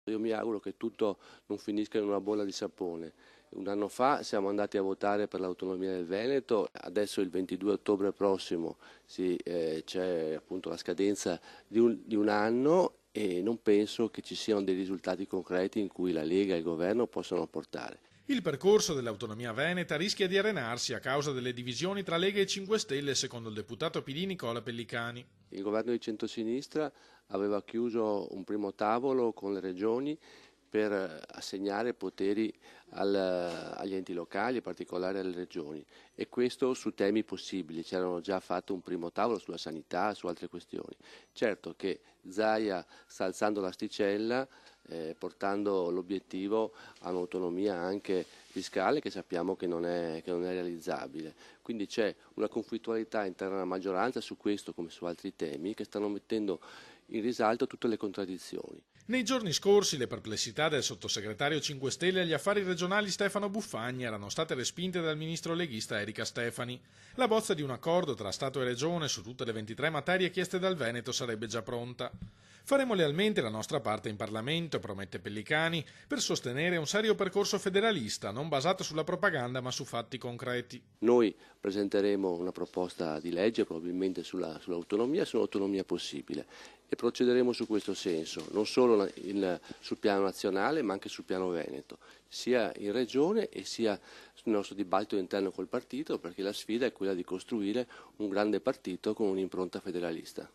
Io mi auguro che tutto non finisca in una bolla di sapone. Un anno fa siamo andati a votare per l'autonomia del Veneto, adesso il 22 ottobre prossimo c'è appunto la scadenza di un anno e non penso che ci siano dei risultati concreti in cui la Lega e il governo possano portare. Il percorso dell'autonomia veneta rischia di arenarsi a causa delle divisioni tra Lega e 5 Stelle, secondo il deputato PD Nicola Pellicani. Il governo di centrosinistra aveva chiuso un primo tavolo con le regioni per assegnare poteri agli enti locali, in particolare alle regioni, e questo su temi possibili. C'erano già fatto un primo tavolo sulla sanità, su altre questioni. Certo che Zaia sta alzando l'asticella, portando l'obiettivo a un'autonomia anche fiscale che sappiamo che non è realizzabile. Quindi c'è una conflittualità interna alla maggioranza su questo come su altri temi che stanno mettendo in risalto tutte le contraddizioni. Nei giorni scorsi le perplessità del sottosegretario 5 Stelle agli affari regionali Stefano Buffagni erano state respinte dal ministro leghista Erika Stefani. La bozza di un accordo tra Stato e Regione su tutte le 23 materie chieste dal Veneto sarebbe già pronta. Faremo lealmente la nostra parte in Parlamento, promette Pellicani, per sostenere un serio percorso federalista, non basato sulla propaganda ma su fatti concreti. Noi presenteremo una proposta di legge probabilmente sull'autonomia, sull'autonomia possibile, e procederemo su questo senso, non solo sul piano nazionale ma anche sul piano veneto, sia in regione e sia sul nostro dibattito interno col partito, perché la sfida è quella di costruire un grande partito con un'impronta federalista.